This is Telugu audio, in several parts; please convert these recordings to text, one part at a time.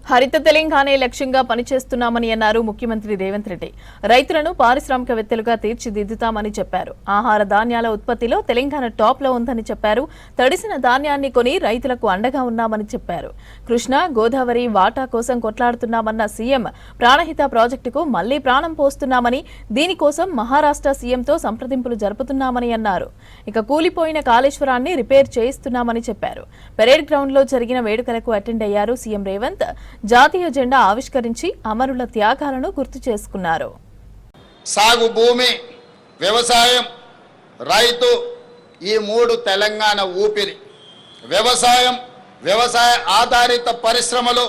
హరిత తెలంగాణ లక్ష్యంగా పనిచేస్తున్నామని అన్నారు ముఖ్యమంత్రి రేవంత్ రెడ్డి. రైతులను పారిశ్రామికవేత్తలుగా తీర్చిదిద్దుతామని చెప్పారు. ఆహార ధాన్యాల ఉత్పత్తిలో తెలంగాణ టాప్ లో ఉందని చెప్పారు. తడిసిన ధాన్యాన్ని కొని రైతులకు అండగా ఉన్నామని చెప్పారు. కృష్ణా గోదావరి వాటా కోసం కొట్లాడుతున్నామన్న సీఎం ప్రాణహిత ప్రాజెక్టుకు మళ్లీ ప్రాణం పోస్తున్నామని, దీనికోసం మహారాష్ట్ర సీఎంతో సంప్రదింపులు జరుపుతున్నామని అన్నారు. ఇక కూలిపోయిన కాళేశ్వరాన్ని రిపేర్ చేయిస్తున్నామని చెప్పారు. పెరేడ్ గ్రౌండ్ లో జరిగిన వేడుకలకు అటెండ్ అయ్యారు సీఎం రేవంత్. జాతీయ జెండా ఆవిష్కరించి అమరుల త్యాగాలను గుర్తు చేసుకున్నారు. సాగు భూమి, వ్యవసాయం, రైతు ఈ మూడు తెలంగాణ ఊపిరి. వ్యవసాయ ఆధారిత పరిశ్రమలు,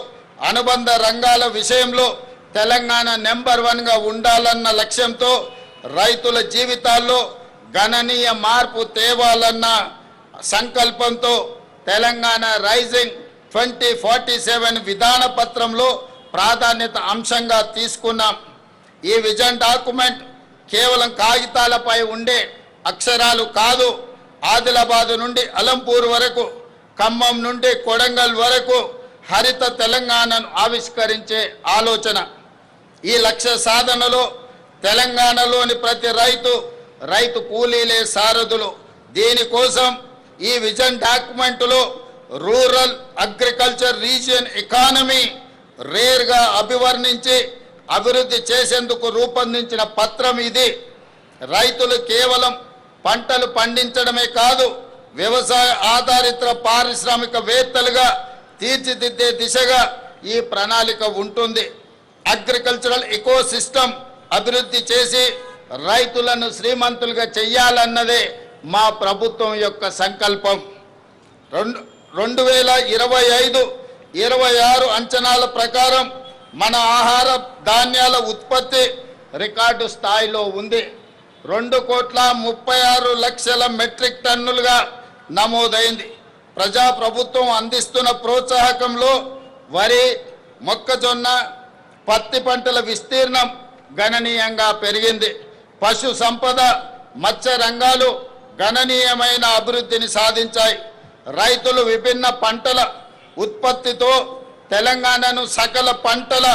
అనుబంధ రంగాల విషయంలో తెలంగాణ నెంబర్ 1గా ఉండాలన్న లక్ష్యంతో రైతుల జీవితాల్లో గణనీయ మార్పు తేవాలన్న సంకల్పంతో తెలంగాణ రైజింగ్ 2047 విధాన పత్రంలో ప్రాధాన్యత అంశంగా తీసుకున్నాం. ఈ విజన్ డాక్యుమెంట్ కేవలం కాగితాలపై ఉండే అక్షరాలు కాదు. ఆదిలాబాద్ నుండి అలంపూర్ వరకు, ఖమ్మం నుండి కొడంగల్ వరకు హరిత తెలంగాణను ఆవిష్కరించే ఆలోచన. ఈ లక్ష్య సాధనలో తెలంగాణలోని ప్రతి రైతు కూలీలే సారథులు. దీనికోసం ఈ విజన్ డాక్యుమెంటులో రూరల్ అగ్రికల్చర్ రీజియన్ ఎకానమీ రేర్గా అభివర్ణించి అభివృద్ధి చేసేందుకు రూపొందించిన పత్రం ఇది. రైతులు కేవలం పంటలు పండించడమే కాదు, వ్యవసాయ ఆధారిత పారిశ్రామికవేత్తలుగా తీర్చిదిద్దే దిశగా ఈ ప్రణాళిక ఉంటుంది. అగ్రికల్చరల్ ఎకోసిస్టమ్ అభివృద్ధి చేసి రైతులను శ్రీమంతులుగా చెయ్యాలన్నదే మా ప్రభుత్వం యొక్క సంకల్పం. 2025-26 అంచనాల ప్రకారం మన ఆహార ధాన్యాల ఉత్పత్తి రికార్డు స్థాయిలో ఉంది. 2,36,00,000 మెట్రిక్ టన్నులుగా నమోదైంది. ప్రజాప్రభుత్వం అందిస్తున్న ప్రోత్సాహకంలో వరి, మొక్కజొన్న, పత్తి పంటల విస్తీర్ణం గణనీయంగా పెరిగింది. పశు సంపద, మత్స్య రంగాలు గణనీయమైన అభివృద్ధిని సాధించాయి. రైతులు విభిన్న పంటల ఉత్పత్తితో తెలంగాణను సకల పంటల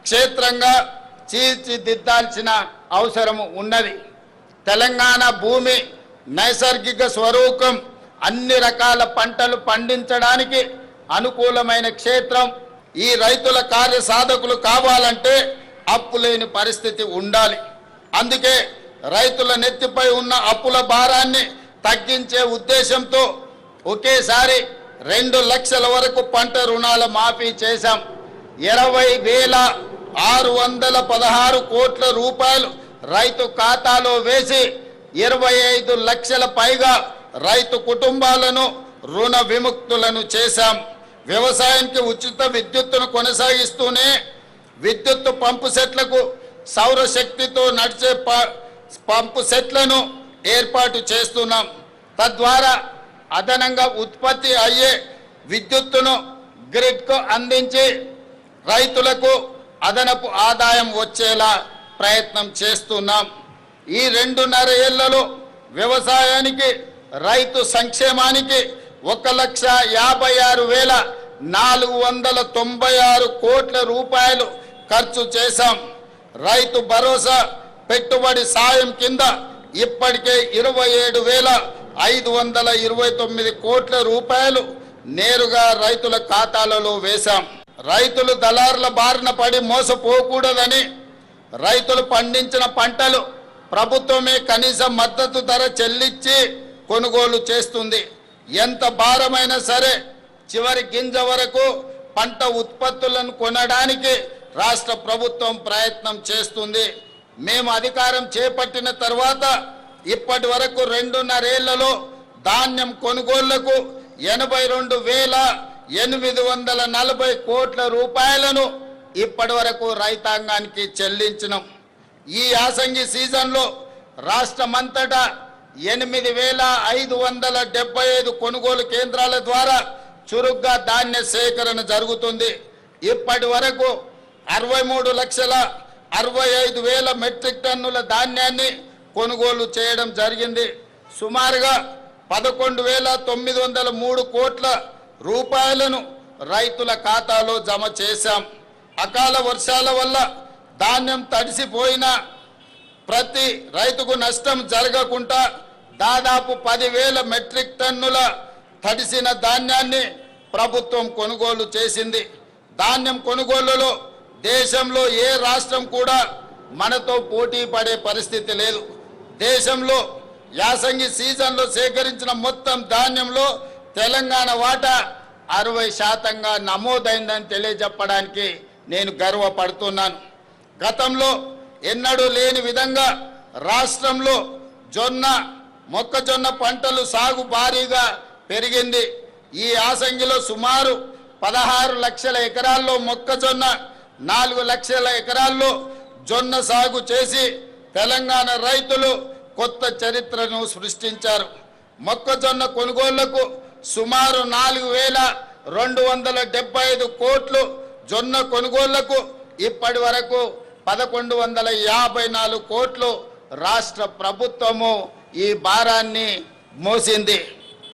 క్షేత్రంగా తీర్చిదిద్దాల్సిన అవసరం ఉన్నది. తెలంగాణ భూమి నైసర్గిక స్వరూపం అన్ని రకాల పంటలు పండించడానికి అనుకూలమైన క్షేత్రం. ఈ రైతుల కార్యసాధకులు కావాలంటే అప్పు లేని పరిస్థితి ఉండాలి. అందుకే రైతుల నెత్తిపై ఉన్న అప్పుల భారాన్ని తగ్గించే ఉద్దేశంతో ఒకేసారి 2 లక్షల వరకు పంట రుణాల మాఫీ చేశాం. 20,616 కోట్ల రూపాయలు రైతు ఖాతాలో వేసి 25 లక్షల పైగా రైతు కుటుంబాలను రుణ విముక్తులను చేశాం. వ్యవసాయానికి ఉచిత విద్యుత్తును కొనసాగిస్తూనే విద్యుత్ పంపు సెట్లకు సౌరశక్తితో నడిచే పంపు సెట్లను ఏర్పాటు చేస్తున్నాం. తద్వారా అదనంగా ఉత్పత్తి అయ్యే విద్యుత్తును గ్రిడ్కు అందించి రైతులకు అదనపు ఆదాయం వచ్చేలా ప్రయత్నం చేస్తున్నాం. ఈ 2.5 ఏళ్లలో వ్యవసాయానికి, రైతు సంక్షేమానికి 1,56,496 కోట్ల రూపాయలు ఖర్చు చేశాం. రైతు భరోసా పెట్టుబడి సాయం కింద ఇప్పటికే 27,529 కోట్ల రూపాయలు నేరుగా రైతుల ఖాతాలలో వేశాం. రైతులు దళారుల బారిన పడి మోసపోకూడదని రైతులు పండించిన పంటలు ప్రభుత్వమే కనీస మద్దతు ధర చెల్లించి కొనుగోలు చేస్తుంది. ఎంత భారమైనా సరే చివరి గింజ వరకు పంట ఉత్పత్తులను కొనడానికి రాష్ట్ర ప్రభుత్వం ప్రయత్నం చేస్తుంది. మేము అధికారం చేపట్టిన తర్వాత ఇప్పటి వరకు 2.5 ఏళ్లలో ధాన్యం కొనుగోళ్లకు 82,840 కోట్ల రూపాయలను ఇప్పటి వరకు రైతాంగానికి చెల్లించినాం. ఈ యాసంగి సీజన్లో రాష్ట్రమంతటా 8,575 కొనుగోలు కేంద్రాల ద్వారా చురుగ్గా ధాన్య సేకరణ జరుగుతుంది. ఇప్పటి వరకు 63,65,000 మెట్రిక్ టన్నుల ధాన్యాన్ని కొనుగోలు చేయడం జరిగింది. సుమారుగా 11,903 కోట్ల రూపాయలను రైతుల ఖాతాలో జమ చేశాం. అకాల వర్షాల వల్ల ధాన్యం తడిసిపోయినా ప్రతి రైతుకు నష్టం జరగకుండా దాదాపు 10,000 మెట్రిక్ టన్నుల తడిసిన ధాన్యాన్ని ప్రభుత్వం కొనుగోలు చేసింది. ధాన్యం కొనుగోలులో దేశంలో ఏ రాష్ట్రం కూడా మనతో పోటీ పడే పరిస్థితి లేదు. దేశంలో యాసంగి సీజన్లో సేకరించిన మొత్తం ధాన్యంలో తెలంగాణ వాటా 60% నమోదైందని తెలియజెప్పడానికి నేను గర్వపడుతున్నాను. గతంలో ఎన్నడూ లేని విధంగా రాష్ట్రంలో మొక్కజొన్న పంటలు సాగు భారీగా పెరిగింది. ఈ యాసంగిలో సుమారు 16 లక్షల ఎకరాల్లో మొక్కజొన్న, 4 లక్షల ఎకరాల్లో జొన్న సాగు చేసి తెలంగాణ రైతులు కొత్త చరిత్రను సృష్టించారు. మొక్కజొన్న కొనుగోళ్లకు సుమారు 4,275 కోట్లు, జొన్న కొనుగోళ్లకు ఇప్పటి వరకు 1,154 కోట్లు రాష్ట్ర ప్రభుత్వము ఈ భారాన్ని మోసింది.